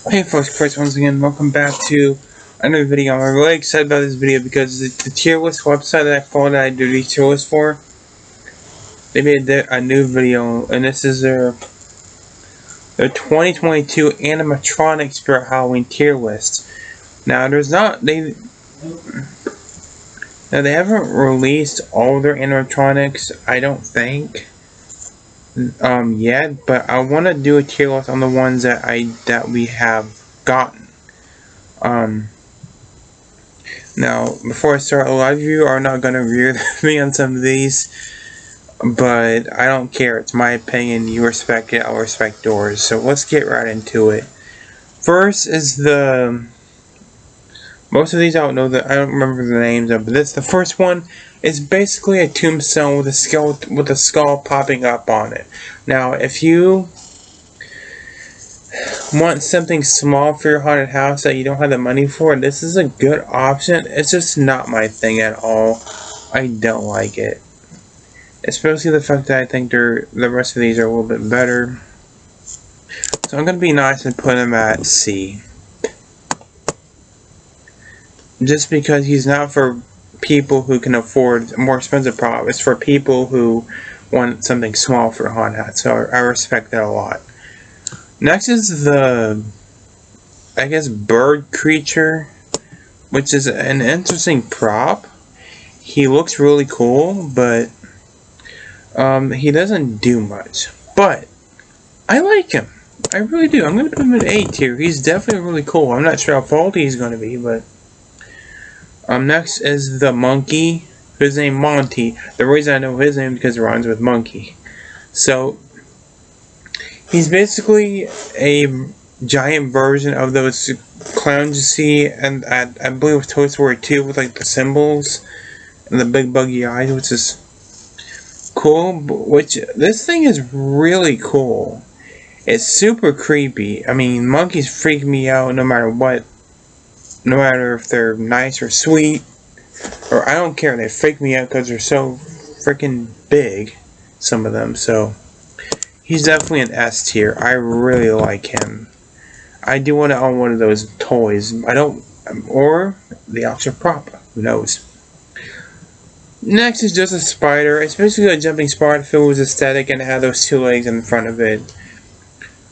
Hey folks, Chris once again, welcome back to another video. I'm really excited about this video because the tier list website that I follow that I do these tier lists for, they made a new video, and this is their 2022 animatronic Spirit Halloween tier list. Now they haven't released all their animatronics, I don't think, yet, but I want to do a tier list on the ones that we have gotten. Now, before I start, a lot of you are not going to agree with me on some of these, but I don't care. It's my opinion. You respect it, I'll respect yours. So let's get right into it. First is most of these I don't remember the names of, but the first one is basically a tombstone with a skull popping up on it. Now, if you want something small for your haunted house that you don't have the money for, this is a good option. It's just not my thing at all. I don't like it, especially the fact that I think the rest of these are a little bit better. So I'm gonna be nice and put him at C, just because he's not for people who can afford more expensive prop. It's for people who want something small for a haunted house. So I respect that a lot. Next is the, I guess, bird creature, which is an interesting prop. He looks really cool, but he doesn't do much. But I like him. I really do. I'm going to put him in A tier. He's definitely really cool. I'm not sure how faulty he's going to be, but next is the monkey. His name Monty. The reason I know his name is because it rhymes with monkey. So he's basically a giant version of those clowns you see, and I believe with Toy Story 2 with like the symbols and the big buggy eyes, which is cool. Which this thing is really cool. It's super creepy. I mean, monkeys freak me out no matter what. No matter if they're nice or sweet, or I don't care. They freak me out because they're so freaking big. Some of them, so. He's definitely an S tier. I really like him. I do want to own one of those toys. Or the actual prop. Who knows? Next is just a spider. It's basically a jumping spider filled with aesthetic, and it had those two legs in front of it.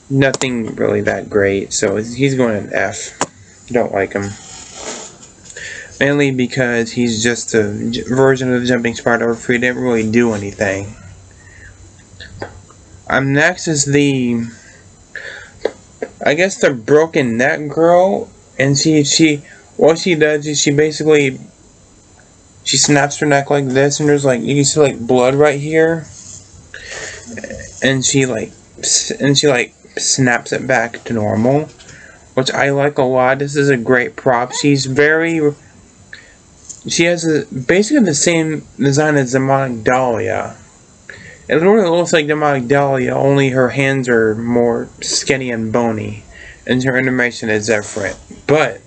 Nothing really that great, so he's going an F. Don't like him. Mainly because he's just a version of the jumping spider where he didn't really do anything. Next is I guess the broken neck girl, and what she does is she snaps her neck like this, and there's like, you can see like blood right here, and she snaps it back to normal, which I like a lot. This is a great prop. She has basically the same design as Demonic Dahlia. It really looks like Demonic Dahlia, only her hands are more skinny and bony, and her animation is different. But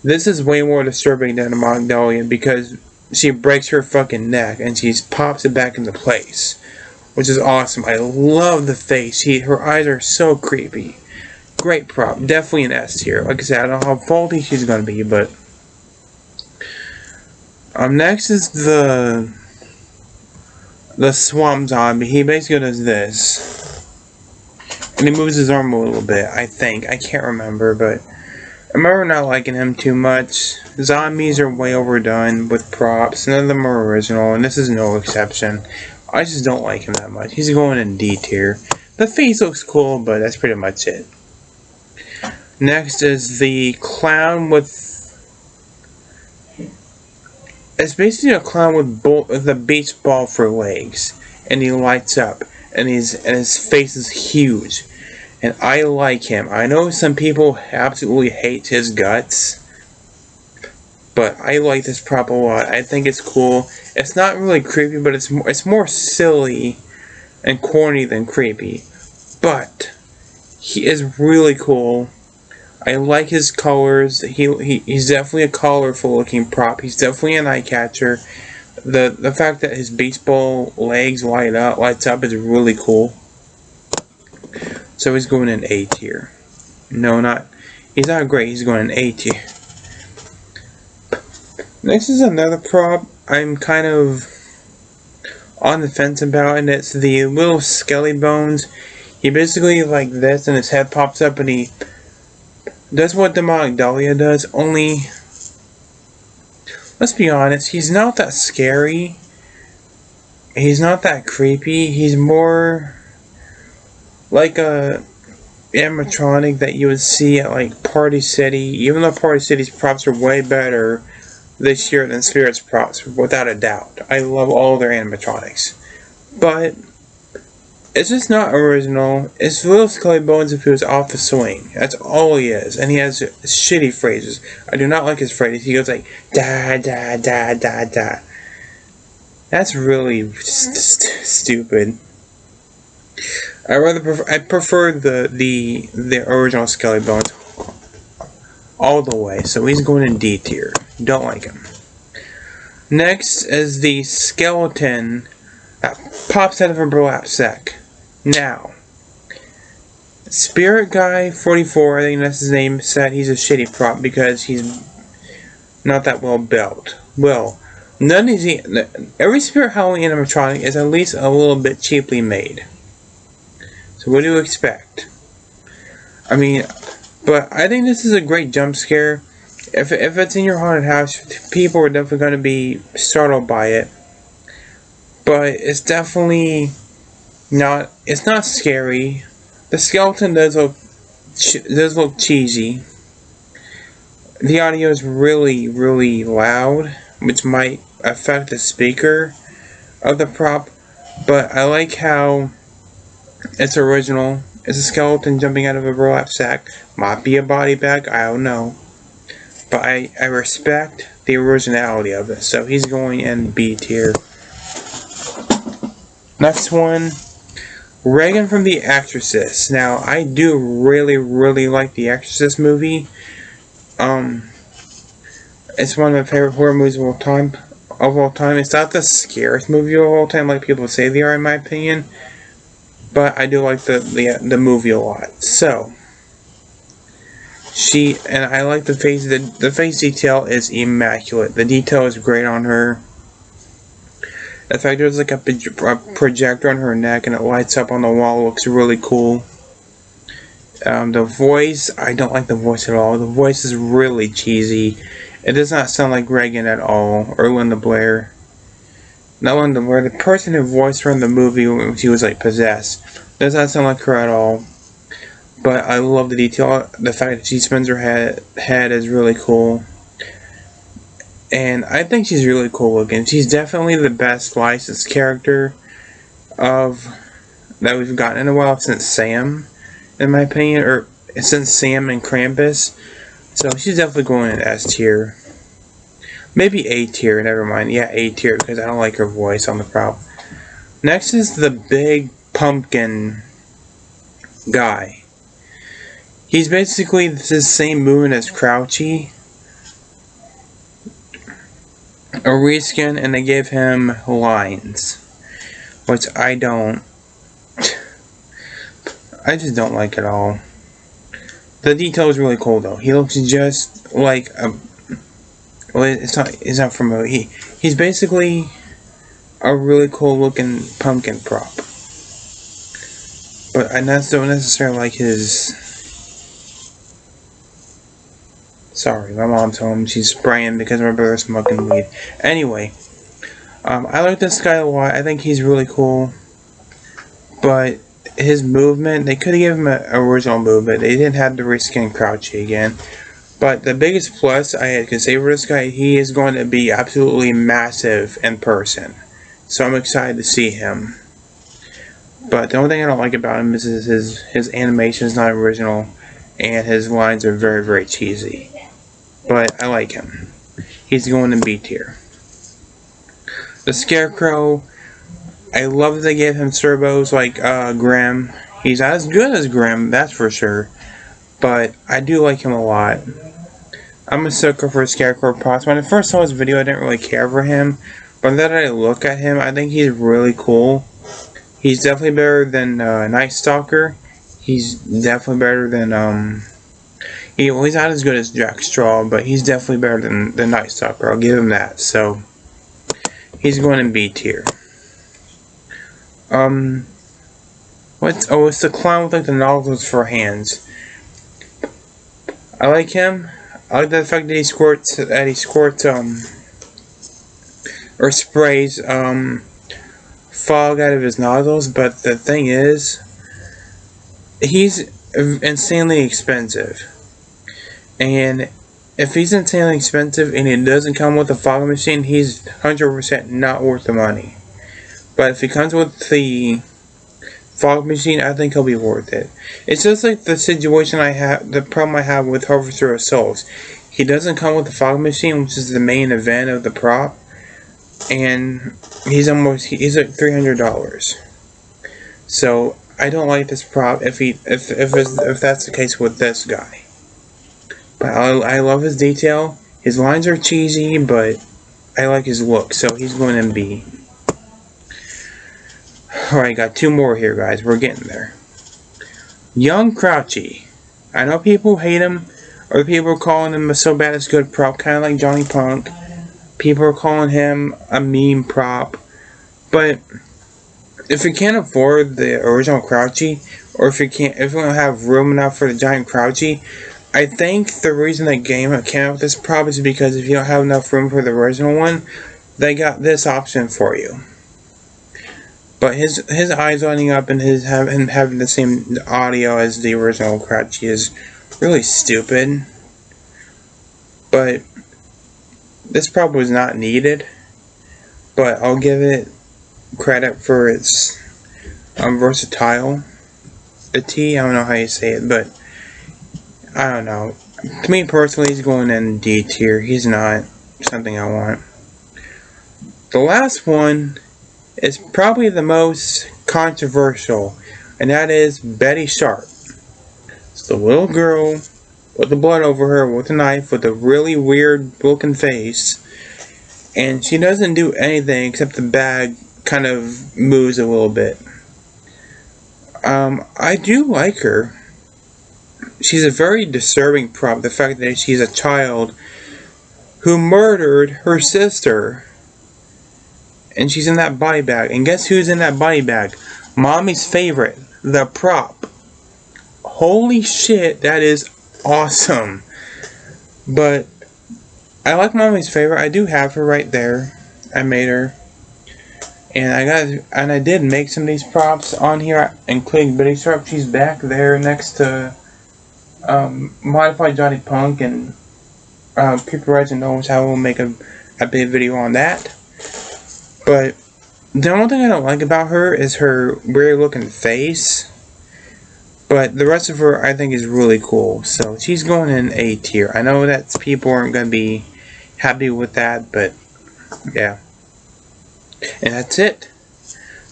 this is way more disturbing than Demonic Dahlia because she breaks her fucking neck and she pops it back into place, which is awesome. I love the face. Her eyes are so creepy. Great prop. Definitely an S tier. Like I said, I don't know how faulty she's gonna be, but next is the swamp zombie. He basically does this, and he moves his arm a little bit, I think. I can't remember, but I remember not liking him too much. Zombies are way overdone with props. None of them are original, and this is no exception. I just don't like him that much. He's going in D tier. The face looks cool, but that's pretty much it. Next is the clown with... It's basically a clown with a beach ball for legs, and he lights up, and his face is huge, and I like him. I know some people absolutely hate his guts, but I like this prop a lot. I think it's cool. It's not really creepy, but it's more silly and corny than creepy. But he is really cool. I like his colors. He's definitely a colorful looking prop. He's definitely an eye catcher. The fact that his baseball legs lights up is really cool. So he's going in A tier. No, not. He's not great. He's going an A tier. Next is another prop I'm kind of on the fence about, and it's the little skelly bones. He basically like this, and his head pops up, and he does what Demonic Dahlia does. Only, let's be honest, he's not that scary. He's not that creepy. He's more like a animatronic that you would see at like Party City. Even though Party City's props are way better this year than Spirit's props, without a doubt. I love all their animatronics, but it's just not original. It's little Scully Bones if he was off the swing. That's all he is, and he has shitty phrases. I do not like his phrases. He goes like da da da da da. That's really stupid. I prefer the original Scully Bones all the way. So he's going in D tier. Don't like him. Next is the skeleton that pops out of a burlap sack. Now, Spirit Guy 44, I think that's his name, said he's a shitty prop because he's not that well built. Well, every Spirit Halloween animatronic is at least a little bit cheaply made. So what do you expect? I mean, but I think this is a great jump scare. If it's in your haunted house, people are definitely going to be startled by it. But it's definitely not. It's not scary. The skeleton does look cheesy. The audio is really, really loud, which might affect the speaker of the prop. But I like how it's original. It's a skeleton jumping out of a burlap sack. Might be a body bag, I don't know. But I respect the originality of it. So he's going in B tier. Next one, Reagan from The Exorcist. Now, I do really, really like The Exorcist movie. It's one of my favorite horror movies of all time. It's not the scariest movie of all time, like people say they are, in my opinion. But I do like the movie a lot. So, I like the face. The face detail is immaculate. The detail is great on her. The fact there's like a projector on her neck and it lights up on the wall looks really cool. The voice, I don't like the voice at all. The voice is really cheesy. It does not sound like Reagan at all, or Linda Blair. Not Linda Blair, the person who voiced her in the movie when she was like possessed. Does not sound like her at all. But I love the detail. The fact that she spins her head is really cool. And I think she's really cool looking. She's definitely the best licensed character that we've gotten in a while since Sam, in my opinion, or since Sam and Krampus. So she's definitely going in S tier. Maybe A tier, never mind. Yeah, A tier, because I don't like her voice on the prop. Next is the big pumpkin guy. He's basically the same movement as Crotchy. A reskin, and they gave him lines, which I just don't like at all. The detail is really cool though. He looks just like a. Well, it's not from a. He's basically a really cool looking pumpkin prop. But I don't necessarily like his. Sorry, my mom's home. She's spraying because my brother's smoking weed. Anyway, I like this guy a lot. I think he's really cool. But his movement, they could have given him an original movement. They didn't have to reskin Crotchy again. But the biggest plus I can say for this guy, he is going to be absolutely massive in person. So I'm excited to see him. But the only thing I don't like about him is his animation is not original. And his lines are very, very cheesy. But I like him. He's going in B tier. The Scarecrow, I love that they gave him turbos like Grimm. He's not as good as Grimm, that's for sure. But I do like him a lot. I'm a sucker for Scarecrow props. When I first saw his video, I didn't really care for him. But now that I look at him, I think he's really cool. He's definitely better than Night Stalker. He's definitely better than He's not as good as Jack Straw, but he's definitely better than Night Stalker. I'll give him that. So he's going in B tier. It's the clown with like the nozzles for hands. I like him. I like the fact that he squirts or sprays fog out of his nozzles, but the thing is, he's insanely expensive. And if he's insanely expensive and it doesn't come with a fog machine, he's 100% not worth the money. But if he comes with the fog machine, I think he'll be worth it. It's just like the problem I have with Harvester of Souls. He doesn't come with the fog machine, which is the main event of the prop, and he's like $300. So I don't like this prop if that's the case with this guy. But I love his detail. His lines are cheesy, but I like his look, so he's going in B. Alright, got two more here, guys. We're getting there. Young Crotchy. I know people hate him, or people are calling him a so bad it's good prop, kind of like Johnny Punk. People are calling him a meme prop. But if you can't afford the original Crotchy, or if you don't have room enough for the giant Crotchy, I think the reason they came up with this prop is because if you don't have enough room for the original one, they got this option for you. But his eyes lighting up and having the same audio as the original Crotchy is really stupid. But this prop was not needed. But I'll give it credit for its versatile. I don't know how you say it, but I don't know. To me personally, he's going in D tier. He's not something I want. The last one is probably the most controversial, and that is Betty Sharp. It's the little girl with the blood over her, with a knife, with a really weird looking face, and she doesn't do anything except the bag kind of moves a little bit. I do like her. She's a very disturbing prop. The fact that she's a child who murdered her sister, and she's in that body bag. And guess who's in that body bag? Mommy's favorite, the prop. Holy shit, that is awesome. But I like Mommy's favorite. I do have her right there. I made her. And I did make some of these props on here, including Betty Sharp. She's back there next to Modified Johnny Punk, and people writing knows how we'll make a big video on that. But the only thing I don't like about her is her weird looking face. But the rest of her I think is really cool. So she's going in A tier. I know that people aren't going to be happy with that, but yeah. And that's it.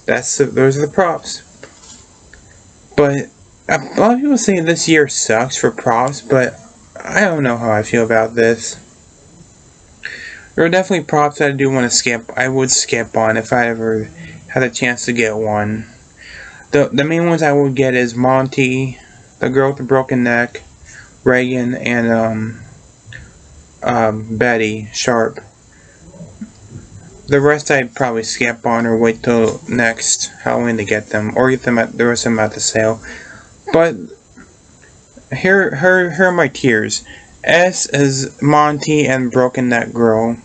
Those are the props. But a lot of people say this year sucks for props, but I don't know how I feel about this. There are definitely props that I do want to skip. I would skip on if I ever had a chance to get one. The main ones I would get is Monty, the girl with the broken neck, Reagan, and Betty Sharp. The rest I'd probably skip on or wait till next Halloween to get them, or get them the rest of them at the sale. But here are my tiers. S is Monty and Broken Neck Girl.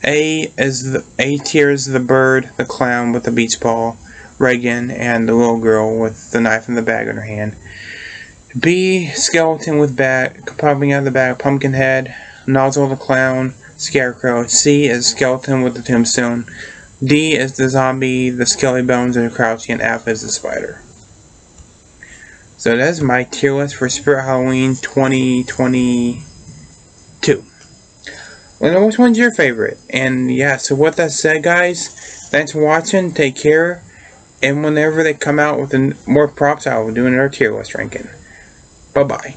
A tier is the bird, the clown with the beach ball, Reagan, and the little girl with the knife and the bag in her hand. B, skeleton with bag popping out of the bag, pumpkin head, nozzle the clown, scarecrow. C is skeleton with the tombstone. D is the zombie, the skelly bones, and the crouchy, and F is the spider. So that's my tier list for Spirit Halloween 2022. Let me know which one's your favorite. And yeah, so with that said, guys, thanks for watching. Take care. And whenever they come out with more props, I will do another tier list ranking. Bye-bye.